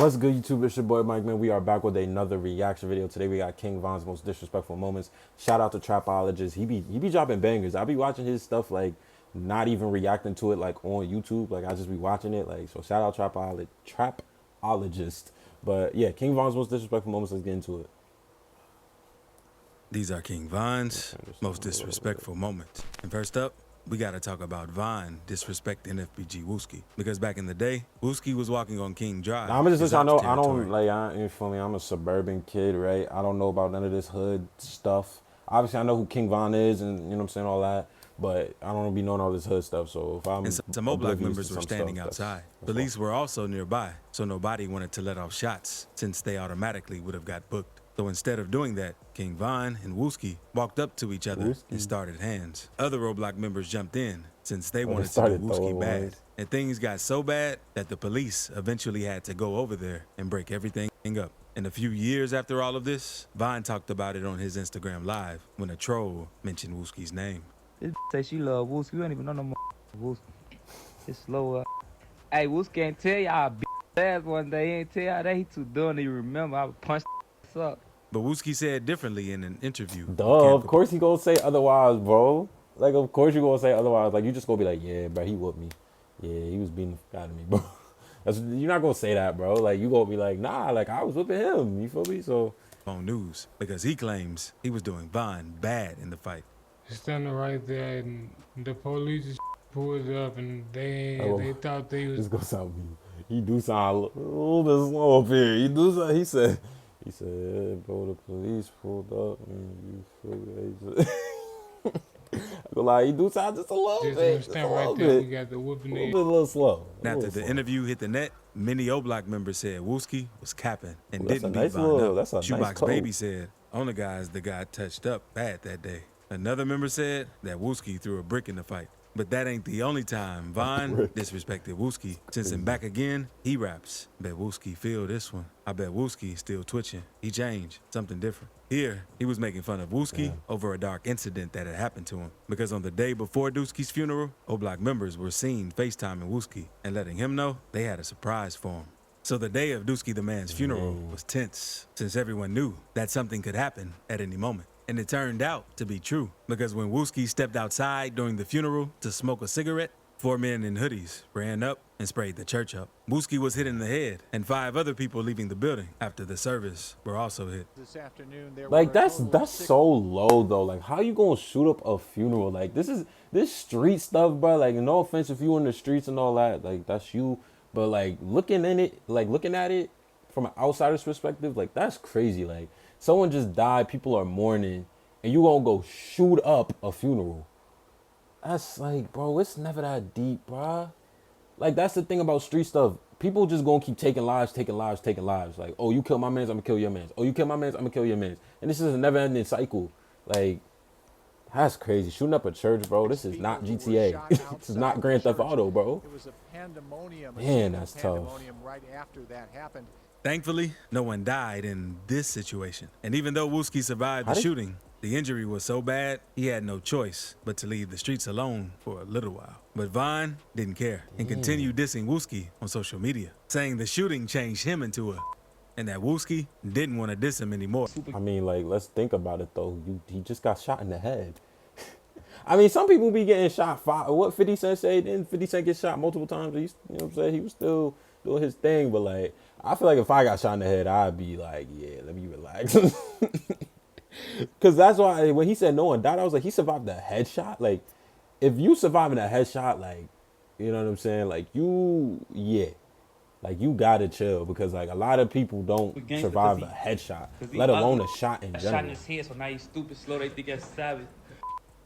What's good, YouTube? It's your boy Mike, man. We are back with another reaction video. Today we got King Von's most disrespectful moments. Shout out to Trapologist. He be dropping bangers. I be watching his stuff, like not even reacting to it like on YouTube. Like I just be watching it. Like, so shout out Trapologist. But yeah, King Von's most disrespectful moments. Let's get into it. These are King Von's most disrespectful moments. And first up, we gotta talk about Von disrespecting FBG Wooski. Because back in the day, Wooski was walking on King Drive. Now, I'm just let y'all know, I don't, like, you feel me? I'm a suburban kid, right? I don't know about none of this hood stuff. Obviously, I know who King Von is and, you know what I'm saying, all that. But I don't be knowing all this hood stuff, so if I'm... And some O-Block members were standing outside. Police were also nearby, so nobody wanted to let off shots, since they automatically would have got booked. So instead of doing that, King Von and Wooski walked up to each other and started hands. Other O-Block members jumped in, since they wanted to do Wooski bad. And things got so bad that the police eventually had to go over there and break everything up. And a few years after all of this, Von talked about it on his Instagram Live when a troll mentioned Wooski's name. This say she love Wooski. We don't even know no more Wooski. It's slow. Hey, Wooski ain't tell y'all ass one day. He ain't tell y'all that he too dumb to remember. I would punch up. But Wooski said differently in an interview. Duh, of course he gonna say otherwise, bro. Like, of course you gonna say otherwise. Like, you just gonna be like, yeah, bro, he whooped me. Yeah, he was beating the fuck out of me, bro. You're not gonna say that, bro. Like, you gonna be like, nah, like, I was whooping him. You feel me? So... on news, because he claims he was doing Von bad in the fight. Standing right there, and the police just pulled up, and they thought they was... This gonna sound mean. He do sound a little bit slow up here. He do sound, he said, bro, the police pulled up, and you feel me? I go lie, he do sound just a little bit. Just right there, we got the whooping a little slow. After the interview hit the net, many O-Block members said Wooski was capping and didn't beat Von up. That's a Shoebox Baby said, only guys that got touched up bad that day. Another member said that Wooski threw a brick in the fight. But that ain't the only time Von disrespected Wooski. Since him back again, he raps. Bet Wooski feel this one. I bet Wooski still twitching. He changed, something different. Here, he was making fun of Wooski over a dark incident that had happened to him. Because on the day before Dooski's funeral, O-Block members were seen FaceTiming Wooski and letting him know they had a surprise for him. So the day of Dooski the Man's funeral was tense, since everyone knew that something could happen at any moment. And it turned out to be true, because when Wooski stepped outside during the funeral to smoke a cigarette, 4 men in hoodies ran up and sprayed the church up. Wooski was hit in the head, and 5 other people leaving the building after the service were also hit. This afternoon, like, that's so low, though. Like, how you gonna shoot up a funeral? Like, this street stuff, bro. Like, no offense if you in the streets and all that, like, that's you. But like looking at it from an outsider's perspective, like, that's crazy. Like, someone just died, people are mourning, and you gonna go shoot up a funeral. That's like, bro, it's never that deep, bro. Like, that's the thing about street stuff. People just gonna keep taking lives. Like, oh, you kill my mans, I'm gonna kill your mans. Oh, you kill my mans, I'm gonna kill your mans. And this is a never-ending cycle. Like, that's crazy. Shooting up a church, bro. This is not GTA. This is not Grand Theft Auto, bro. It was a pandemonium. Man, that's tough. Right after that happened. Thankfully, no one died in this situation. And even though Wooski survived the shooting, the injury was so bad, he had no choice but to leave the streets alone for a little while. But Von didn't care and continued dissing Wooski on social media, saying the shooting changed him into a... and that Wooski didn't want to diss him anymore. I mean, like, let's think about it, though. He just got shot in the head. I mean, some people be getting shot. What 50 Cent say? Didn't 50 Cent get shot multiple times? You know what I'm saying? He was still doing his thing. But, like, I feel like if I got shot in the head, I'd be like, yeah, let me relax. Because that's why when he said no one died, I was like, he survived the headshot. Like, if you surviving a headshot, like, you know what I'm saying? Like, like, you gotta chill, because like a lot of people don't survive a headshot, let alone a shot in general. Shot in his head, so now he's stupid, slow. They think that's savage.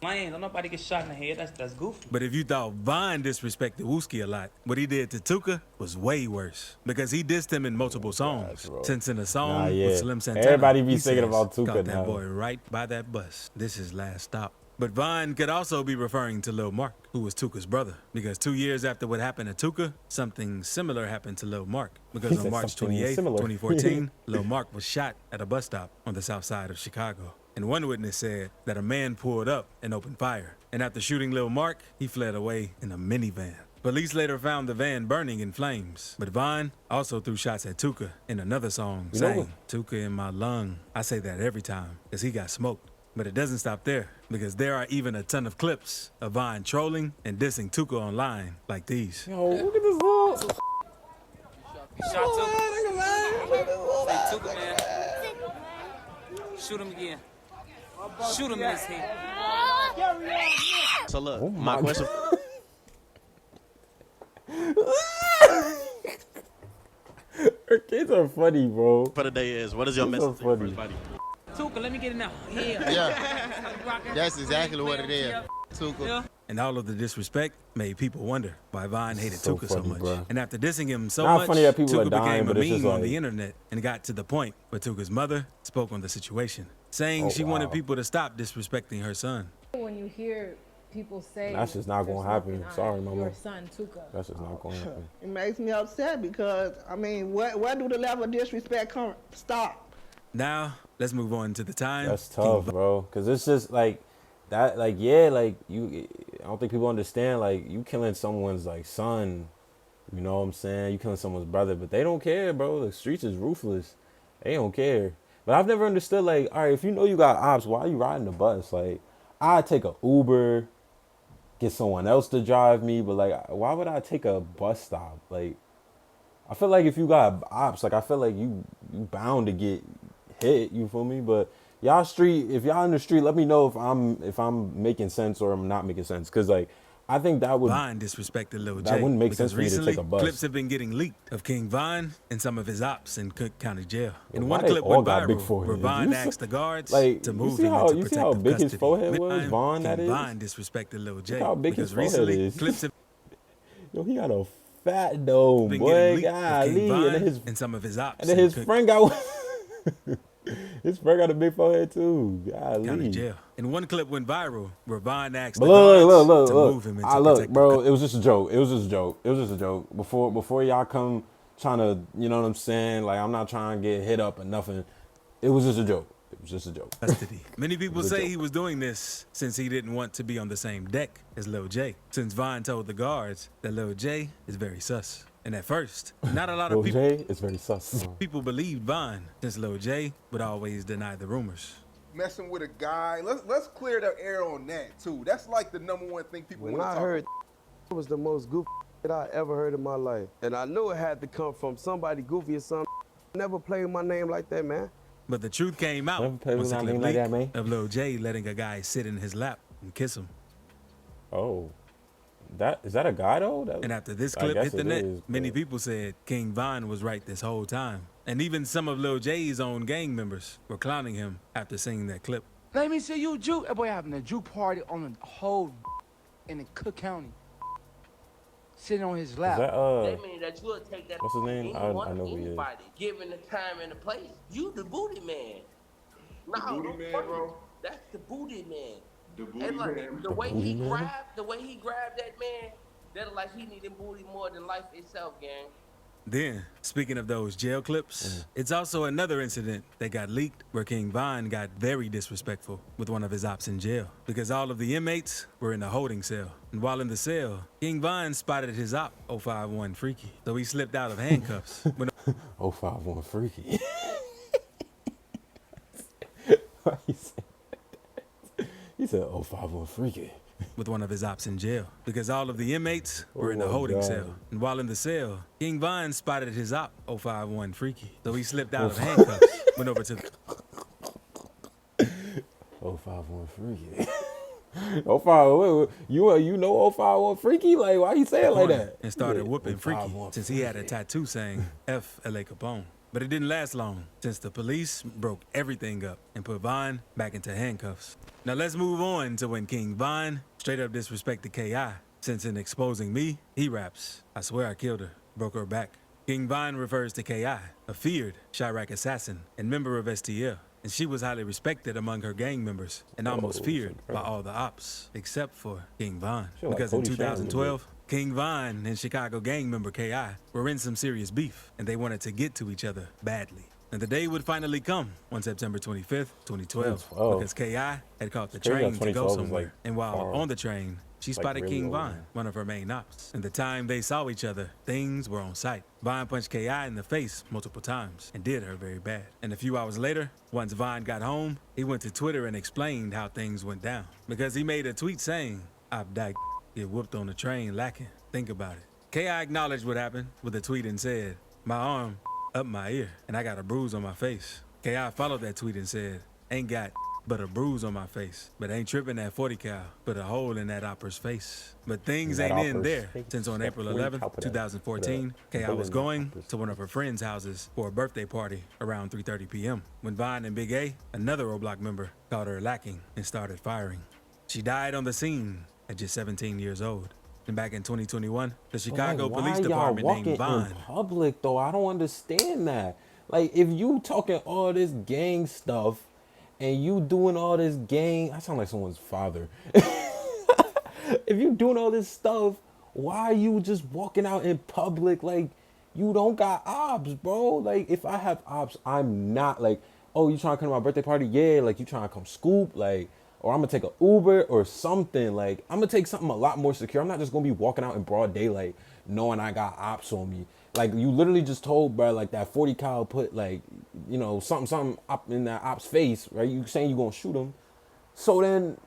Man, don't nobody get shot in the head. That's goofy. But if you thought Von disrespected Wooski a lot, what he did to Tuka was way worse, because he dissed him in multiple songs. Since in a song with Slim Santana, everybody be thinking about Tuka caught now. That boy right by that bus. This is last stop. But Von could also be referring to Lil Mark, who was Tuka's brother, because 2 years after what happened to Tuka, something similar happened to Lil Mark. Because on March 28th, 2014, Lil Mark was shot at a bus stop on the south side of Chicago. And one witness said that a man pulled up and opened fire. And after shooting Lil Mark, he fled away in a minivan. Police later found the van burning in flames, but Vine also threw shots at Tuka in another song, You know saying, "Tuka in my lung." I say that every time, because he got smoked. But it doesn't stop there, because there are even a ton of clips of Vine trolling and dissing Tuka online, like these. Yo, look at this little. Shot Tuka. Say Tuka, man. Shoot him again. Shoot him in his head. So look, Oh my question Her kids are funny, bro. for the day is, what is your These message are for funny. everybody? Tuka, let me get it now. Yeah. Yeah, that's exactly what it is. Tuka. Yeah. And all of the disrespect made people wonder why Vine hated Tuka so funny, much. bro. And after dissing him so Not much, funny that people are Tuka dying, became but a it's just meme on like- the internet and got to the point where Tuka's mother spoke on the situation, saying Oh, she wanted wow. people to stop disrespecting her son. When you hear people say That's just not gonna there's happen. nothing on Sorry, mama. your son Tuka. That's just not going to happen. It makes me upset because, I mean, where do the level of disrespect come stop? Now, let's move on to the time. That's King tough, bro. Cause it's just like that. Like, yeah, like you. I don't think people understand. Like, you killing someone's like son. You know what I'm saying? You killing someone's brother, but they don't care, bro. The streets is ruthless. They don't care. But I've never understood. Like, all right, if you know you got ops, why are you riding the bus? Like, I take a Uber, get someone else to drive me. But like, why would I take a bus stop? Like, I feel like if you got ops, like I feel like you bound to get hit. You feel me? But y'all street, if y'all in the street, let me know if I'm making sense or I'm not making sense. Cause like I think that would Vine disrespected Lil J. that wouldn't make because sense for you to recently, take a bus. clips have been getting leaked of King Vine and some of his ops in Cook County Jail. Yo, In why one they clip all went got big viral, foreheads? where Vine You asked the guards like, to you move see him how- into you see how protective big his custody. forehead was? Meantime, Vaughn, that King is? Vine disrespected Lil J. how big because his forehead recently, is. clips have Yo, he got a fat dome, been boy. getting leaked of King Golly. Vine And then his and some of his ops and then in his Cook friend got his friend got a big forehead too. County Golly. Jail. And one clip went viral where Vine asked But the look, guards to move him into look, protective bro. custody. It was just a joke. It was just a joke. It was just a joke. Before y'all come trying to, you know what I'm saying? Like, I'm not trying to get hit up or nothing. It was just a joke. It was just a joke. Custody. Many people was a say joke. he was doing this since he didn't want to be on the same deck as Lil J. Since Vine told the guards that Lil J is very sus. And at first, not a lot Lil of people J is very sus. believed Vine, since Lil J would always deny the rumors. Messing with a guy. Let's clear the air on that too. That's like the number one thing people When want to I talk heard about. it was the most goofy that I ever heard in my life. And I knew it had to come from somebody goofy or something. Never played my name like that, man. But the truth came out Never played once with a my clip name like that, leaked man. of Lil J letting a guy sit in his lap and kiss him. Oh, that is that a guy though? That, And after this I clip guess hit the it net, is, many but- people said King Vine was right this whole time. And even some of Lil J's own gang members were clowning him after seeing that clip. Let me see you juke. That boy having a juke party on the whole in the Cook County. Sitting on his Is lap. that That means that you'll take that What's his name? I anyone, know who he is. anybody, given the time and the place. You the booty man. No, booty don't man, front bro? it. That's the booty man. The booty And like man. the way booty he man? grabbed that man, that like he needed booty more than life itself, gang. Then, speaking of those jail clips, it's also another incident that got leaked where King Vine got very disrespectful with one of his ops in jail because all of the inmates were in a holding cell. And while in the cell, King Vine spotted his op 051 Freaky, so he slipped out of handcuffs when 051 Freaky. Why he said that? He said 051 Freaky. with one of his ops in jail because all of the inmates were in Oh a my holding God. cell. And while in the cell, King Vine spotted his op 051 Freaky, so he slipped out of handcuffs, went over to 051 Freaky. 051, you know 051 Freaky? Like, why he say it like that? and started He whooping said, Freaky 051 since he had a Freaky. tattoo saying F L.A. Capone. But it didn't last long since the police broke everything up and put Vine back into handcuffs. Now let's move on to when King Vine straight up disrespected K.I. Since in exposing me, he raps, I swear I killed her, broke her back. King Vine refers to K.I., a feared Chirac assassin and member of STL. And she was highly respected among her gang members and almost feared by all the ops, except for King Vine. She like Because in Cody Shannon a 2012, King Vine and Chicago gang member K.I. were in some serious beef, and they wanted to get to each other badly. And the day would finally come on September 25th, 2012, 2012. because K.I. had caught the crazy how train to go 2012 is, somewhere. like, And while far. on the train, she Like, spotted really King old, Von, man. one of her main ops. And the time they saw each other, things were on sight. Von punched K.I. in the face multiple times and did her very bad. And a few hours later, once Von got home, he went to Twitter and explained how things went down. Because he made a tweet saying, "I've died, get whooped on the train lacking. Think about it." K.I. acknowledged what happened with a tweet and said, "My arm up my ear, and I got a bruise on my face." K.I. followed that tweet and said, "Ain't got but a bruise on my face, but ain't tripping that 40 cal, put a hole in that opera's face." But things That ain't in opera's there, face. since on That April 40 cal 11th, put a- 2014, put a K.I. bullet was in that going opera's to one of her friends' houses for a birthday party around 3:30 p.m. when Vine and Big A, another O-Block member, caught her lacking and started firing. She died on the scene at just 17 years old. And back in 2021, the Chicago But, like, Police why y'all Department walking named Vine. in public though? I don't understand that. Like, if you talking all this gang stuff and you doing all this gang, I sound like someone's father. If you doing all this stuff, why are you just walking out in public? Like, you don't got ops, bro. Like, if I have ops, I'm not like, oh, you trying to come to my birthday party? Yeah, like, you trying to come scoop? Like, or I'm gonna take an Uber or something. Like, I'm gonna take something a lot more secure. I'm not just gonna be walking out in broad daylight knowing I got ops on me. Like, you literally just told, bro, like, that 40 cal put, like, you know, something up in that op's face, right? You saying you gonna shoot him. So then,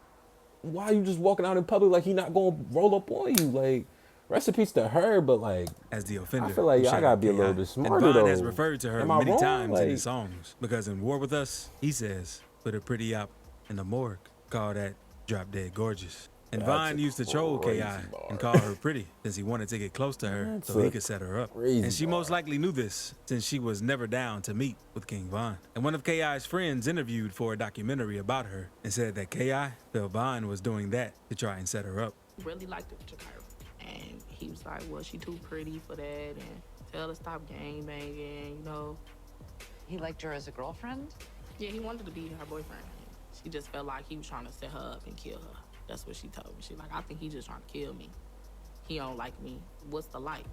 why are you just walking out in public like he not gonna roll up on you? Like, recipes to her, but like, as the offender. I feel like who y'all shot gotta at be a little K.I. bit smarter And Vine though. has referred to her Am I many wrong? times in Like, his songs. Because in War With Us, he says, "Put a pretty op in the morgue. Call that drop dead gorgeous." And That's Vine a used to troll crazy K.I. bar. and call her pretty since he wanted to get close to her That's so he a could set her up. crazy And she most bar. likely knew this since she was never down to meet with King Von. And one of K.I.'s friends interviewed for a documentary about her and said that K.I. felt Vine was doing that to try and set her up. Really liked her to her. And he was like, well, she too pretty for that, and tell her to stop gang banging, you know. He liked her as a girlfriend? Yeah, he wanted to be her boyfriend. She just felt like he was trying to set her up and kill her. That's what she told me. She like, I think he just trying to kill me. He don't like me. What's the like?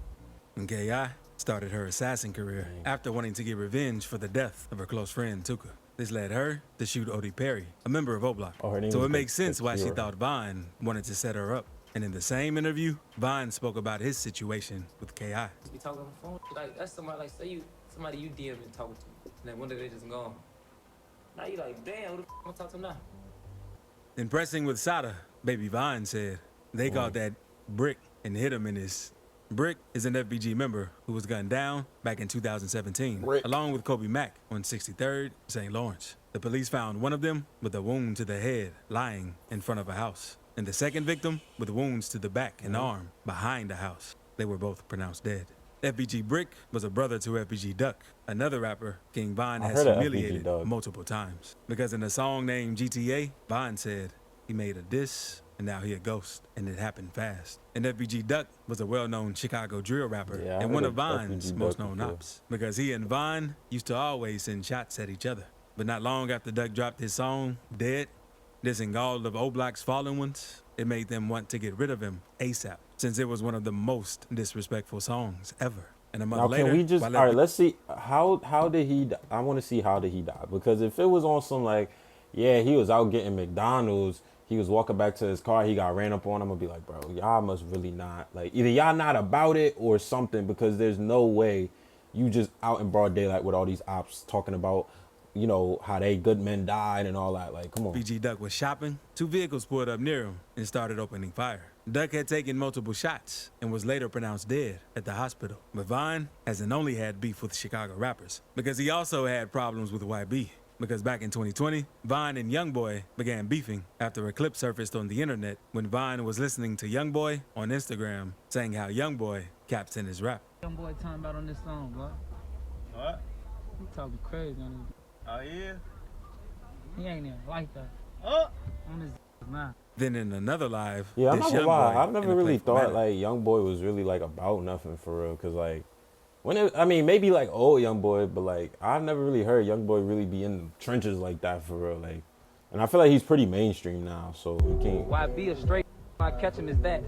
And K.I. started her assassin career after wanting to get revenge for the death of her close friend Tuka. This led her to shoot Odie Perry, a member of O-Block. Oh, her name So was it makes sense why she Akira. thought Vine wanted to set her up. And in the same interview, Vine spoke about his situation with K.I. We talk on the phone. Like, that's somebody, like, say somebody you DM and talking to. And then one day they just gone. Now you like, damn, who the f I'm gonna talk to now? Impressing with Sada, Baby Vine said they caught that Brick and hit him in his. Brick is an FBG member who was gunned down back in 2017, along with Kobe Mack on 63rd, St. Lawrence. The police found one of them with a wound to the head, lying in front of a house, and the second victim with wounds to the back and arm behind the house. They were both pronounced dead. FBG Brick was a brother to FBG Duck, another rapper King Von I has heard of FBG humiliated Duck. multiple times. Because in a song named GTA, Von said he made a diss and now he a ghost, and it happened fast. And FBG Duck was a well-known Chicago drill rapper Yeah, I and one heard of of Von's FBG most Duck known before. ops. Because he and Von used to always send shots at each other. But not long after Duck dropped his song, Dead, dissing all of O-Block's fallen ones, it made them want to get rid of him ASAP, since it was one of the most disrespectful songs ever. And a month now later, can we just while all right? Let's see how did he? I want to see how did he die, because if it was on some like, yeah, he was out getting McDonald's, he was walking back to his car, he got ran up on. I'm gonna be like, bro, y'all must really not like either y'all not about it or something, because there's no way you just out in broad daylight with all these ops talking about, you know, how they good men died and all that. Like, come on. BG Duck was shopping, two vehicles pulled up near him and started opening fire. Duck had taken multiple shots and was later pronounced dead at the hospital. But Vine hasn't only had beef with Chicago rappers, because he also had problems with YB. Because back in 2020, Vine and Youngboy began beefing after a clip surfaced on the internet when Vine was listening to Youngboy on Instagram saying how Youngboy caps in his rap. Young boy talking about on this song, bro. What? He talking crazy on this. Oh, yeah? He ain't even like that. Oh! On this now. Then in another live, Yeah, I'm this not gonna Youngboy lie. I in never a really Playful thought Manner. like Youngboy was really like about nothing for real. Cause like when it, I mean maybe like old Youngboy, but like I've never really heard Youngboy really be in the trenches like that for real. Like, and I feel like he's pretty mainstream now, so he can't. Why be a straight? I catch him is that.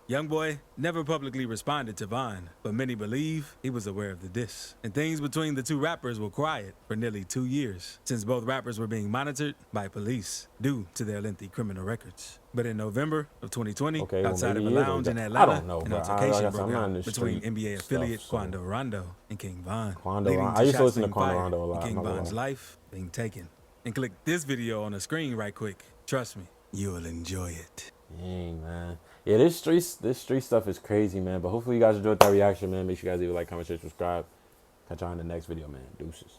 Youngboy never publicly responded to Vine, but many believe he was aware of the diss. And things between the two rappers were quiet for nearly 2 years, since both rappers were being monitored by police due to their lengthy criminal records. But in November of 2020, Okay, well, outside of a maybe he is lounge in I Atlanta, don't know, an bro. altercation I'm broke not in the out between street NBA stuff, affiliate so. Quando Rondo and King Von, Quando leading Rondo. to I used to shots listen to being Quando fired Rondo a and lot. King I'm not gonna Von's lie. life being taken. And click this video on the screen right quick. Trust me, you'll enjoy it. Dang, man. Yeah, this street stuff is crazy, man. But hopefully you guys enjoyed that reaction, man. Make sure you guys leave a like, comment, share, subscribe. Catch y'all in the next video, man. Deuces.